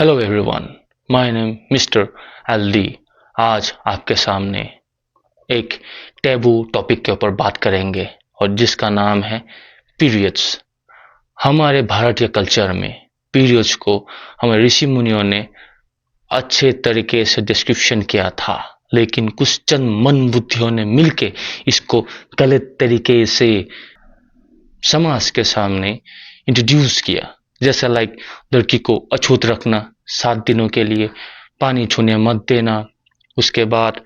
Hello everyone, my name mister LD. आज आपके सामने एक टैबू टॉपिक के ऊपर बात करेंगे और जिसका नाम है पीरियड्स। हमारे भारतीय कल्चर में पीरियड्स को हमारे ऋषि मुनियों ने अच्छे तरीके से डिस्क्रिप्शन किया था, लेकिन कुछ चंद मन बुद्धियों ने मिलके इसको गलत तरीके से समाज के सामने इंट्रोड्यूस किया। जैसा लड़की को अछूत रखना, 7 दिनों के लिए पानी छूने मत देना, उसके बाद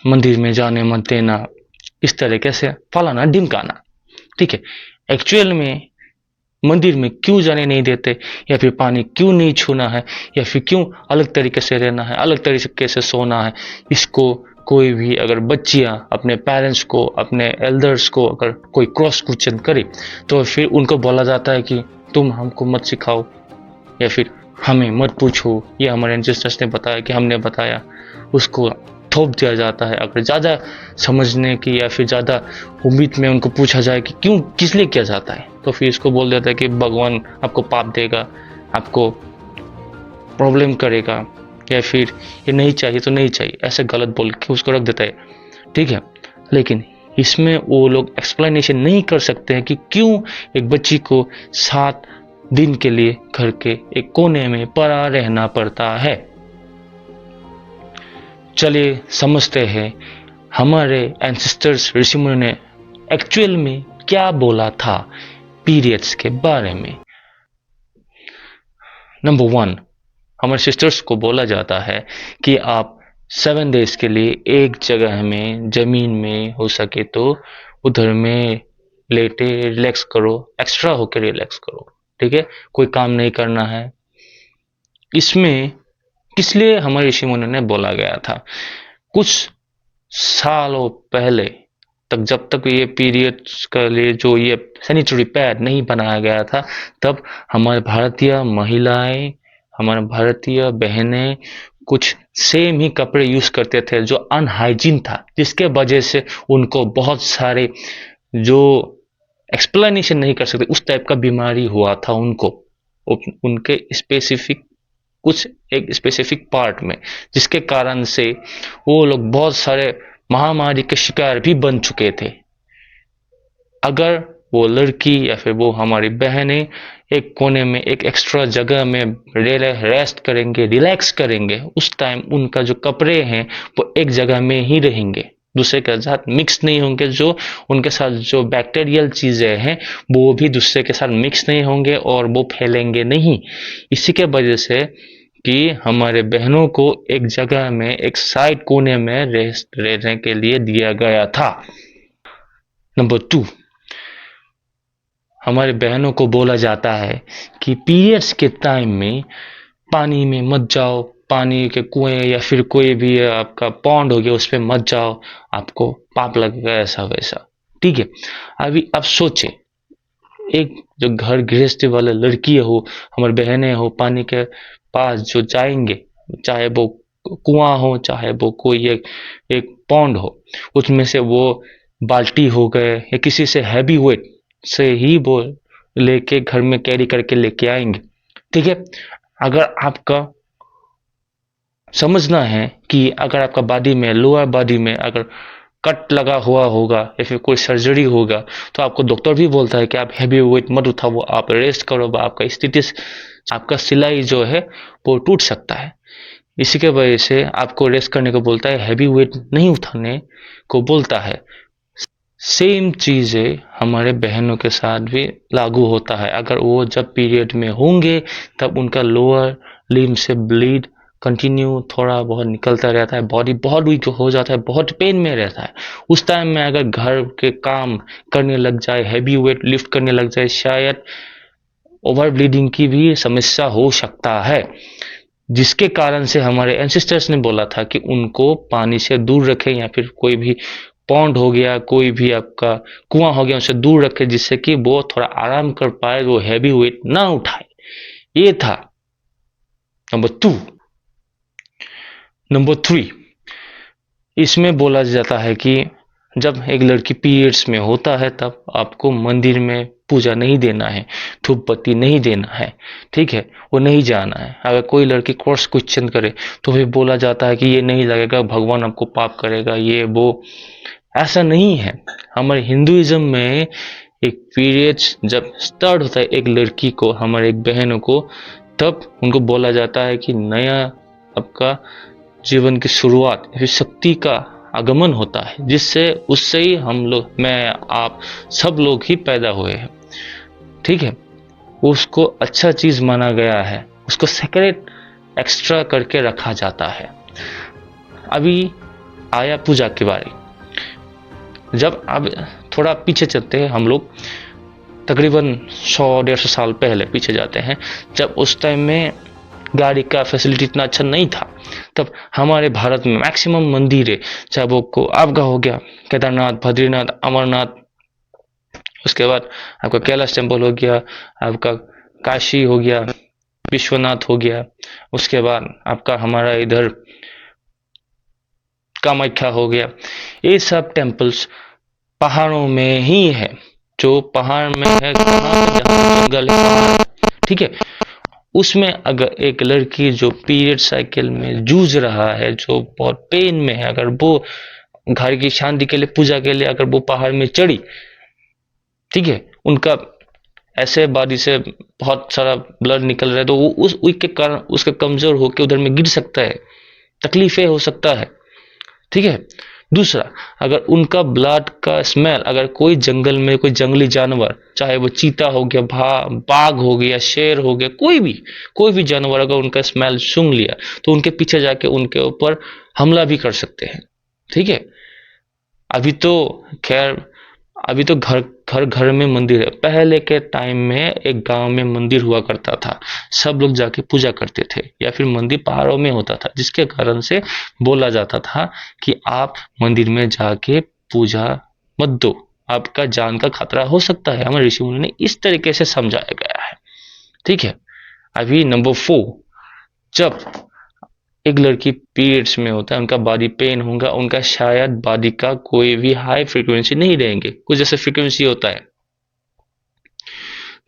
मंदिर में जाने मत देना, इस तरीके से फलाना ढिमकाना। ठीक है, एक्चुअल में मंदिर में क्यों जाने नहीं देते, या फिर पानी क्यों नहीं छूना है, या फिर क्यों अलग तरीके से रहना है, अलग तरीके से सोना है, इसको कोई भी अगर बच्चियां अपने पेरेंट्स को, अपने एल्डर्स को अगर कोई क्रॉस क्वेश्चन करे तो फिर उनको बोला जाता है कि तुम हमको मत सिखाओ, या फिर हमें मत पूछो, ये हमारे एंसेस्टर्स ने बताया कि हमने बताया, उसको थोप दिया जाता है। अगर ज़्यादा समझने की या फिर ज़्यादा उम्मीद में उनको पूछा जाए कि क्यों, किस लिए किया जाता है, तो फिर इसको बोल देता है कि भगवान आपको पाप देगा, आपको प्रॉब्लम करेगा, या फिर ये नहीं चाहिए तो नहीं चाहिए, ऐसे गलत बोल के उसको रख देता है। ठीक है, लेकिन इसमें वो लोग एक्सप्लेनेशन नहीं कर सकते हैं कि क्यों एक बच्ची को 7 दिन के लिए घर के एक कोने में पड़ा रहना पड़ता है। चलिए समझते हैं हमारे एंसेस्टर्स ऋषि मुनि ने एक्चुअल में क्या बोला था पीरियड्स के बारे में। नंबर 1, हमारे सिस्टर्स को बोला जाता है कि आप 7 डेज के लिए एक जगह में, जमीन में हो सके तो उधर में लेटे रिलैक्स करो, एक्स्ट्रा होकर रिलैक्स करो। ठीक है, कोई काम नहीं करना है। इसमें किस लिए हमारे ऋषि मुनि ने बोला गया था? कुछ सालों पहले तक, जब तक ये पीरियड्स के लिए जो ये सैनिटरी पैड नहीं बनाया गया था, तब हमारे भारतीय महिलाएं, हमारे भारतीय बहनें कुछ सेम ही कपड़े यूज करते थे जो अनहाइजीन था, जिसके वजह से उनको बहुत सारे जो एक्सप्लेनेशन नहीं कर सकते उस टाइप का बीमारी हुआ था उनको, उनके स्पेसिफिक कुछ एक स्पेसिफिक पार्ट में, जिसके कारण से वो लोग बहुत सारे महामारी के शिकार भी बन चुके थे। अगर वो लड़की या फिर वो हमारी बहनें एक कोने में, एक एक्स्ट्रा जगह में रेस्ट करेंगे, रिलैक्स करेंगे, उस टाइम उनका जो कपड़े हैं वो एक जगह में ही रहेंगे, दूसरे के साथ मिक्स नहीं होंगे। जो उनके साथ जो बैक्टीरियल चीजें हैं वो भी दूसरे के साथ मिक्स नहीं होंगे और वो फैलेंगे नहीं। इसी के वजह से कि हमारे बहनों को एक जगह में, एक साइड कोने में रहने के लिए दिया गया था। नंबर 2, हमारे बहनों को बोला जाता है कि पीरियड्स के टाइम में पानी में मत जाओ, पानी के कुएं या फिर कोई भी आपका पॉन्ड हो गया उस पर मत जाओ, आपको पाप लगेगा, ऐसा वैसा। ठीक है, अभी आप सोचे, एक जो घर गृहस्थी वाले लड़की हो, हमारी बहनें हो, पानी के पास जो जाएंगे, चाहे वो कुआं हो, चाहे वो कोई एक पॉन्ड हो, उसमें से वो बाल्टी हो गए या किसी से हैवी वेट से ही वो लेके घर में कैरी करके लेके आएंगे। ठीक है, अगर आपका समझना है कि अगर आपका बॉडी में, लोअर बॉडी में अगर कट लगा हुआ होगा या फिर कोई सर्जरी होगा, तो आपको डॉक्टर भी बोलता है कि आप हैवी वेट मत उठाओ, आप रेस्ट करो, आपका स्थिति, आपका सिलाई जो है वो टूट सकता है। इसी के वजह से आपको रेस्ट करने को बोलता है, हैवी वेट नहीं उठाने को बोलता है। सेम चीज़ें हमारे बहनों के साथ भी लागू होता है। अगर वो जब पीरियड में होंगे तब उनका लोअर लिम्ब से ब्लीड कंटिन्यू थोड़ा बहुत निकलता रहता है, बॉडी बहुत वीक हो जाता है, बहुत पेन में रहता है। उस टाइम में अगर घर के काम करने लग जाए, हैवी वेट लिफ्ट करने लग जाए, शायद ओवर ब्लीडिंग की भी समस्या हो सकता है, जिसके कारण से हमारे एंसेस्टर्स ने बोला था कि उनको पानी से दूर रखें, या फिर कोई भी पॉन्ड हो गया, कोई भी आपका कुआं हो गया, उससे दूर रखें, जिससे कि वो थोड़ा आराम कर पाए, वो हैवी वेट ना उठाए। ये था नंबर 2। नंबर 3, इसमें बोला जाता है कि जब एक लड़की पीरियड्स में होता है तब आपको मंदिर में पूजा नहीं देना है, धूप बत्ती नहीं देना है, ठीक है, वो नहीं जाना है। अगर कोई लड़की क्रॉस क्वेश्चन करे तो भी बोला जाता है कि ये नहीं लगेगा, भगवान आपको पाप करेगा, ये वो। ऐसा नहीं है। हमारे हिंदुइज्म में एक पीरियड्स जब स्टार्ट होता है एक लड़की को, हमारे एक बहनों को, तब उनको बोला जाता है कि नया आपका जीवन की शुरुआत, फिर शक्ति का आगमन होता है, जिससे उससे ही हम लोग, मैं आप सब लोग ही पैदा हुए हैं, ठीक है। उसको अच्छा चीज माना गया है, उसको सेक्रेट एक्स्ट्रा करके रखा जाता है। अभी आया पूजा के बारे। जब अब थोड़ा पीछे चलते हैं हम लोग, तकरीबन 100-150 साल पहले पीछे जाते हैं, जब उस टाइम में गाड़ी का फैसिलिटी इतना अच्छा नहीं था। तब हमारे भारत में मैक्सिमम मंदिर है, चाहे वो को आपका हो गया केदारनाथ, बद्रीनाथ, अमरनाथ, उसके बाद आपका कैलाश टेम्पल हो गया, आपका काशी हो गया, विश्वनाथ हो गया, उसके बाद आपका हमारा इधर कामाख्या हो गया। ये सब टेम्पल्स पहाड़ों में ही है। जो पहाड़ में है, कहाँ पे, जहाँ जंगल है, पहाड़, ठीक है। उसमें अगर एक लड़की जो पीरियड साइकिल में जूझ रहा है, जो बहुत पेन में है, अगर वो घर की शांति के लिए, पूजा के लिए अगर वो पहाड़ में चढ़ी, ठीक है, उनका ऐसे बॉडी से बहुत सारा ब्लड निकल रहा है, तो वो उसके कारण उसका कमजोर होकर उधर में गिर सकता है, तकलीफें हो सकता है, ठीक है। दूसरा, अगर उनका ब्लड का स्मेल, अगर कोई जंगल में कोई जंगली जानवर, चाहे वो चीता हो गया, बाघ हो गया, शेर हो गया, कोई भी जानवर अगर उनका स्मेल सूंघ लिया, तो उनके पीछे जाके उनके ऊपर हमला भी कर सकते हैं, ठीक है। अभी तो खैर, अभी तो घर घर घर में मंदिर है। पहले के टाइम में एक गांव में मंदिर हुआ करता था, सब लोग जाके पूजा करते थे, या फिर मंदिर पहाड़ों में होता था, जिसके कारण से बोला जाता था कि आप मंदिर में जाके पूजा मत दो, आपका जान का खतरा हो सकता है। हमारे ऋषि मुनि ने इस तरीके से समझाया गया है, ठीक है। अभी नंबर 4, जब एक लड़की पीरियड्स में होता है, उनका बॉडी पेन होगा, उनका शायद बॉडी का कोई भी हाई फ्रीक्वेंसी नहीं रहेंगे, कुछ जैसे फ्रीक्वेंसी होता है,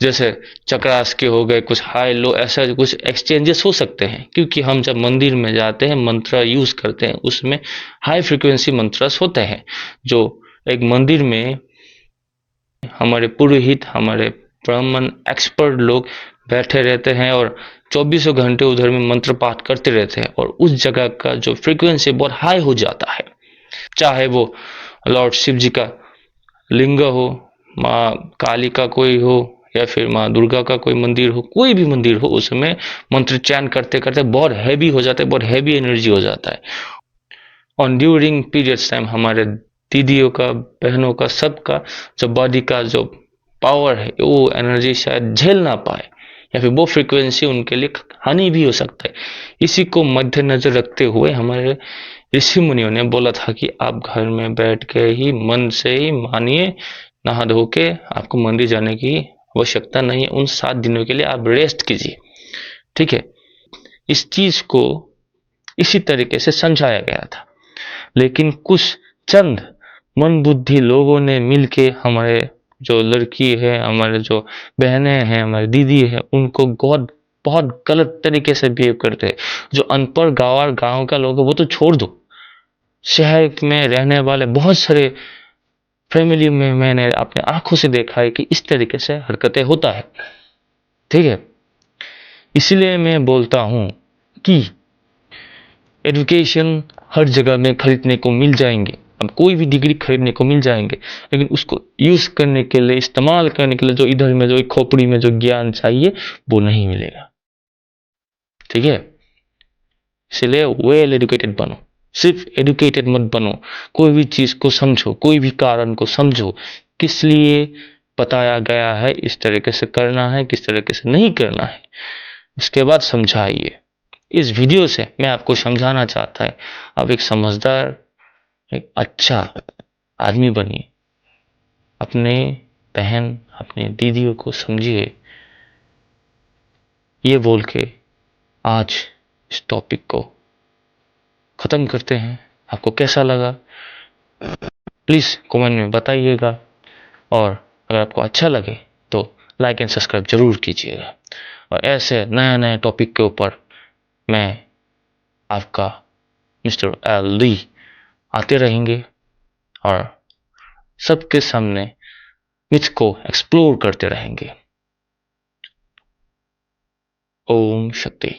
जैसे चक्रास के हो गए, कुछ हाई लो, ऐसा कुछ एक्सचेंजेस हो सकते हैं, क्योंकि हम जब मंदिर में जाते हैं, मंत्र यूज करते हैं, उसमें हाई फ्रीक्वेंसी मंत्रस होते हैं। जो एक मंदिर में हमारे पुरोहित, हमारे ब्राह्मण, एक्सपर्ट लोग बैठे रहते हैं और चौबीसों घंटे उधर में मंत्र पाठ करते रहते हैं, और उस जगह का जो फ्रीक्वेंसी बहुत हाई हो जाता है, चाहे वो लॉर्ड शिव जी का लिंग हो, माँ काली का कोई हो, या फिर माँ दुर्गा का कोई मंदिर हो, कोई भी मंदिर हो, उसमें मंत्र चैन करते करते बहुत हैवी हो जाता है, बहुत हैवी एनर्जी हो जाता है। और ड्यूरिंग पीरियड्स टाइम हमारे दीदियों का, बहनों का, सबका जो बॉडी का जो पावर है, वो एनर्जी शायद झेल ना पाए, या फिर वो फ्रीक्वेंसी उनके लिए हानि भी हो सकता है। इसी को मद्देनजर रखते हुए हमारे ऋषि मुनियों ने बोला था कि आप घर में बैठ के ही मन से ही मानिए, नहा धो के आपको मंदिर जाने की आवश्यकता नहीं है, उन 7 दिनों के लिए आप रेस्ट कीजिए, ठीक है। इस चीज को इसी तरीके से समझाया गया था, लेकिन कुछ चंद मन बुद्धि लोगों ने मिलके हमारे जो लड़की है, हमारे जो बहनें हैं, हमारी दीदी है, उनको बहुत बहुत गलत तरीके से बिहेव करते हैं। जो अनपढ़ गांव का लोग है वो तो छोड़ दो, शहर में रहने वाले बहुत सारे फैमिली में मैंने अपने आंखों से देखा है कि इस तरीके से हरकतें होता है, ठीक है। इसलिए मैं बोलता हूं कि एजुकेशन हर जगह में खरीदने को मिल जाएंगे, अब कोई भी डिग्री खरीदने को मिल जाएंगे, लेकिन उसको यूज करने के लिए, इस्तेमाल करने के लिए जो इधर में, जो खोपड़ी में जो ज्ञान चाहिए, वो नहीं मिलेगा, ठीक है। इसलिए वेल एजुकेटेड बनो, सिर्फ एजुकेटेड मत बनो, कोई भी चीज को समझो, कोई भी कारण को समझो, किस लिए बताया गया है, इस तरीके से करना है, किस तरीके से नहीं करना है, उसके बाद समझाइए। इस वीडियो से मैं आपको समझाना चाहता है, आप एक समझदार, एक अच्छा आदमी बनिए, अपने बहन, अपने दीदियों को समझिए। ये बोल के आज इस टॉपिक को खत्म करते हैं। आपको कैसा लगा प्लीज़ कमेंट में बताइएगा, और अगर आपको अच्छा लगे तो लाइक एंड सब्सक्राइब जरूर कीजिएगा। और ऐसे नए नए टॉपिक के ऊपर मैं आपका मिस्टर एल डी आते रहेंगे और सबके सामने मिथ को एक्सप्लोर करते रहेंगे। ओम शक्ति।